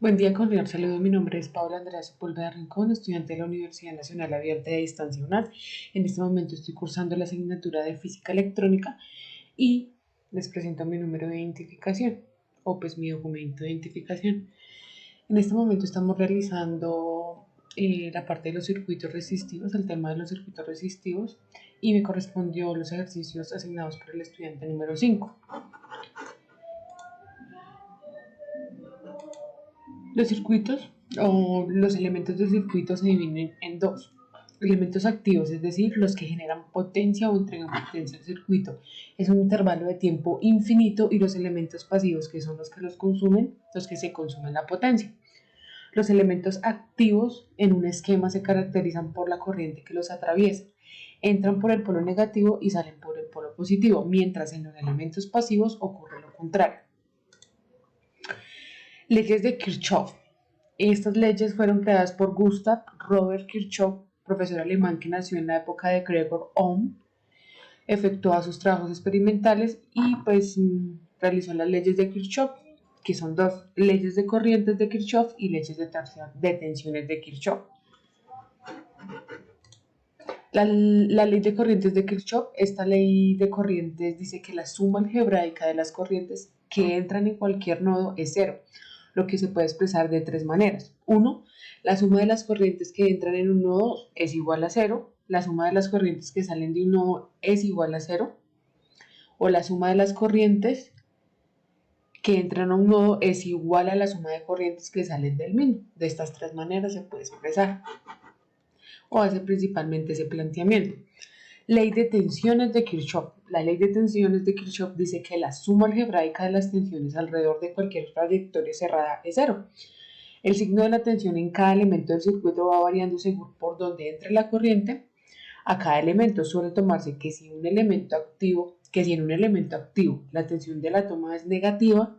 Buen día, cordial saludo. Mi nombre es Paula Andrea Sepúlveda Rincón, estudiante de la Universidad Nacional Abierta de Distancia UNAD. En este momento estoy cursando la asignatura de Física Electrónica y les presento mi número de identificación o pues mi documento de identificación. En este momento estamos realizando la parte de los circuitos resistivos, el tema de los circuitos resistivos, y me correspondió los ejercicios asignados por el estudiante número 5. Los circuitos o los elementos del circuito se dividen en dos. Elementos activos, es decir, los que generan potencia o entregan potencia al circuito. Es un intervalo de tiempo infinito, y los elementos pasivos, que son los que se consumen la potencia. Los elementos activos en un esquema se caracterizan por la corriente que los atraviesa. Entran por el polo negativo y salen por el polo positivo, mientras en los elementos pasivos ocurre lo contrario. Leyes de Kirchhoff. Estas leyes fueron creadas por Gustav Robert Kirchhoff, profesor alemán que nació en la época de Gregor Ohm. Efectuó sus trabajos experimentales y realizó las leyes de Kirchhoff, que son dos: leyes de corrientes de Kirchhoff y leyes de tensiones de Kirchhoff. La ley de corrientes de Kirchhoff, esta ley de corrientes dice que la suma algebraica de las corrientes que entran en cualquier nodo es cero, lo que se puede expresar de tres maneras. 1. La suma de las corrientes que entran en un nodo es igual a 0, la suma de las corrientes que salen de un nodo es igual a 0, o la suma de las corrientes que entran a un nodo es igual a la suma de corrientes que salen del mismo. De estas tres maneras se puede expresar o hace principalmente ese planteamiento. Ley de tensiones de Kirchhoff. La ley de tensiones de Kirchhoff dice que la suma algebraica de las tensiones alrededor de cualquier trayectoria cerrada es 0. El signo de la tensión en cada elemento del circuito va variando según por donde entre la corriente a cada elemento. Suele tomarse que si en un elemento activo la tensión de la toma es negativa,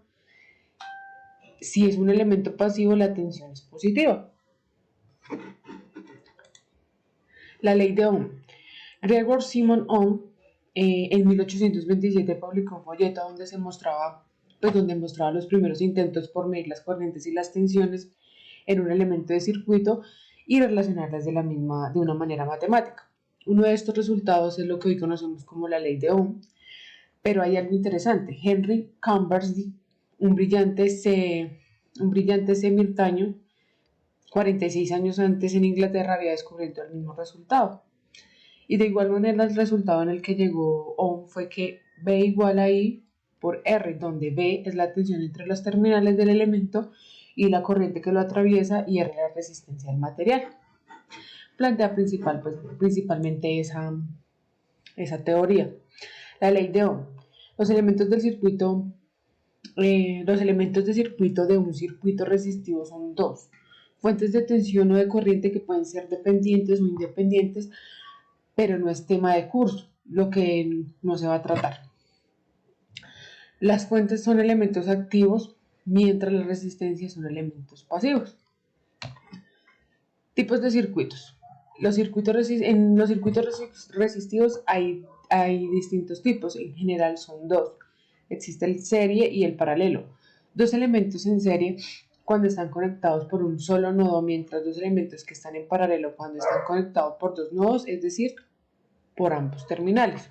si es un elemento pasivo la tensión es positiva. La ley de Ohm. Gregor Simon Ohm en 1827 publicó un folleto donde mostraba los primeros intentos por medir las corrientes y las tensiones en un elemento de circuito y relacionarlas de una manera matemática. Uno de estos resultados es lo que hoy conocemos como la ley de Ohm, pero hay algo interesante. Henry Cambersley, un brillante simultáneo, 46 años antes en Inglaterra, había descubierto el mismo resultado. Y de igual manera el resultado en el que llegó Ohm fue que B igual a I por R, donde B es la tensión entre los terminales del elemento y la corriente que lo atraviesa, y R la resistencia del material. Plantea principalmente esa teoría. La ley de Ohm. Los elementos de circuito de un circuito resistivo son dos: fuentes de tensión o de corriente que pueden ser dependientes o independientes, pero no es tema de curso, lo que no se va a tratar. Las fuentes son elementos activos, mientras las resistencias son elementos pasivos. Tipos de circuitos. En los circuitos resistivos hay distintos tipos, en general son dos. Existe el serie y el paralelo. Dos elementos en serie cuando están conectados por un solo nodo, mientras dos elementos que están en paralelo cuando están conectados por dos nodos, es decir, por ambos terminales.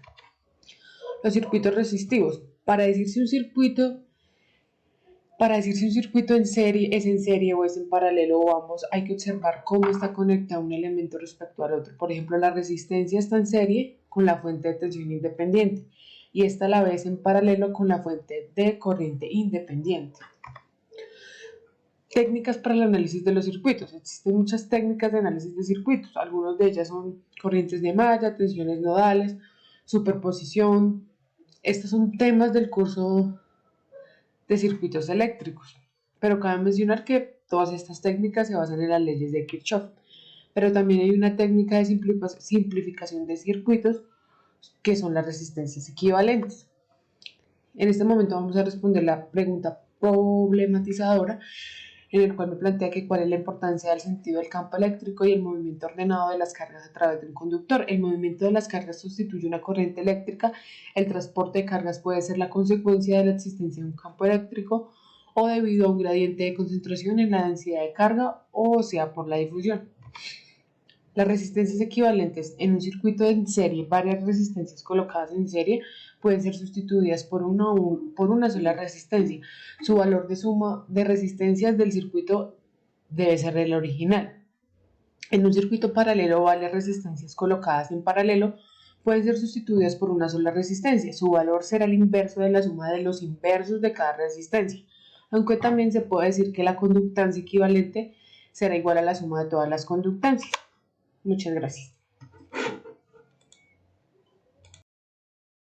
Los circuitos resistivos. Para decir si un circuito en serie o es en paralelo o ambos, hay que observar cómo está conectado un elemento respecto al otro. Por ejemplo, la resistencia está en serie con la fuente de tensión independiente, y esta a la vez en paralelo con la fuente de corriente independiente. Técnicas para el análisis de los circuitos. Existen muchas técnicas de análisis de circuitos. Algunas de ellas son corrientes de malla, tensiones nodales, superposición. Estos son temas del curso de circuitos eléctricos, pero cabe mencionar que todas estas técnicas se basan en las leyes de Kirchhoff. Pero también hay una técnica de simplificación de circuitos, que son las resistencias equivalentes. En este momento vamos a responder la pregunta problematizadora, en el cual me plantea que cuál es la importancia del sentido del campo eléctrico y el movimiento ordenado de las cargas a través de un conductor. El movimiento de las cargas sustituye una corriente eléctrica. El transporte de cargas puede ser la consecuencia de la existencia de un campo eléctrico o debido a un gradiente de concentración en la densidad de carga, o sea por la difusión. Las resistencias equivalentes en un circuito en serie, varias resistencias colocadas en serie, pueden ser sustituidas por una sola resistencia. Su valor de suma de resistencias del circuito debe ser el original. En un circuito paralelo, varias resistencias colocadas en paralelo pueden ser sustituidas por una sola resistencia. Su valor será el inverso de la suma de los inversos de cada resistencia, aunque también se puede decir que la conductancia equivalente será igual a la suma de todas las conductancias. Muchas gracias.